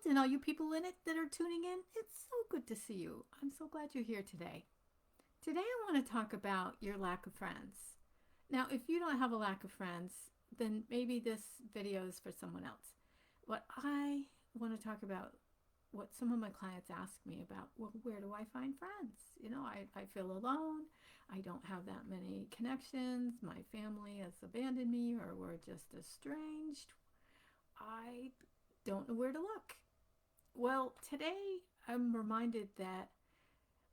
and all you people in it that are tuning in. It's so good to see you. I'm so glad you're here today. Today I want to talk about your lack of friends. Now, if you don't have a lack of friends, then maybe this video is for someone else. What I want to talk about, what some of my clients ask me about, well, where do I find friends? I feel alone. I don't have that many connections. My family has abandoned me, or we're just estranged. I don't know where to look. Well, today I'm reminded that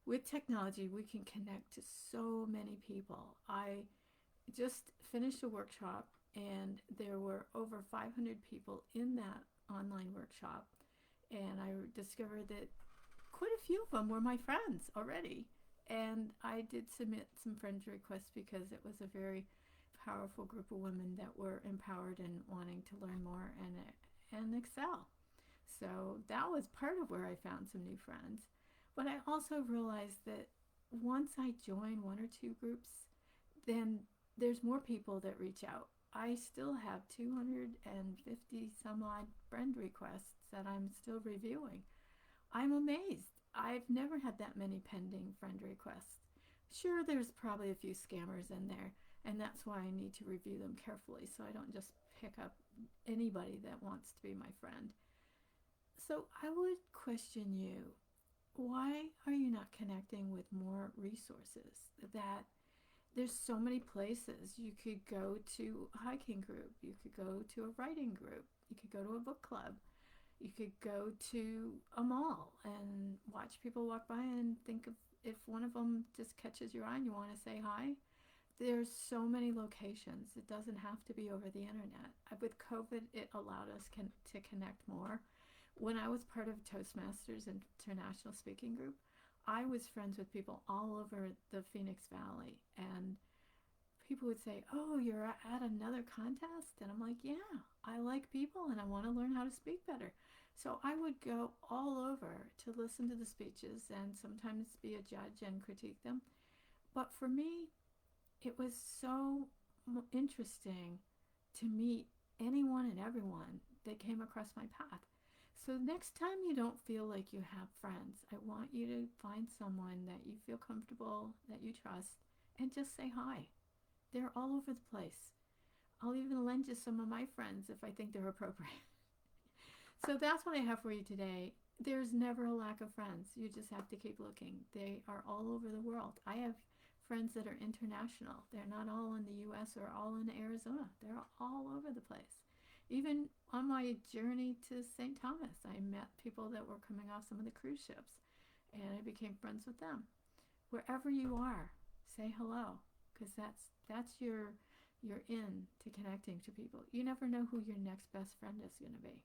with technology, we can connect to so many people. I just finished a workshop, and there were over 500 people in that online workshop. And I discovered that quite a few of them were my friends already. And I did submit some friend requests because it was a very powerful group of women that were empowered and wanting to learn more and excel. So that was part of where I found some new friends. But I also realized that once I join one or two groups, then there's more people that reach out. I still have 250 some odd friend requests that I'm still reviewing. I'm amazed. I've never had that many pending friend requests. Sure, there's probably a few scammers in there, and that's why I need to review them carefully so I don't just pick up anybody that wants to be my friend. So I would question you, why are you not connecting with more resources? That there's so many places. You could go to a hiking group, you could go to a writing group, you could go to a book club, you could go to a mall and watch people walk by and think of if one of them just catches your eye and you want to say hi. There's so many locations. It doesn't have to be over the internet. With COVID, it allowed us to connect more. When I was part of Toastmasters International Speaking Group, I was friends with people all over the Phoenix Valley, and people would say, "Oh, you're at another contest?" And I'm like, "Yeah, I like people and I want to learn how to speak better." So I would go all over to listen to the speeches and sometimes be a judge and critique them. But for me, it was so interesting to meet anyone and everyone that came across my path. So next time you don't feel like you have friends, I want you to find someone that you feel comfortable, that you trust, and just say hi. They're all over the place. I'll even lend you some of my friends if I think they're appropriate. So that's what I have for you today. There's never a lack of friends. You just have to keep looking. They are all over the world. I have friends that are international. They're not all in the US or all in Arizona. They're all over the place. Even on my journey to St. Thomas, I met people that were coming off some of the cruise ships, and I became friends with them. Wherever you are, say hello, because that's your in to connecting to people. You never know who your next best friend is going to be.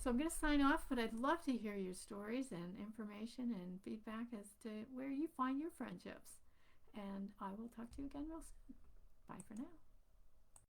So I'm going to sign off, but I'd love to hear your stories and information and feedback as to where you find your friendships. And I will talk to you again real soon. Bye for now.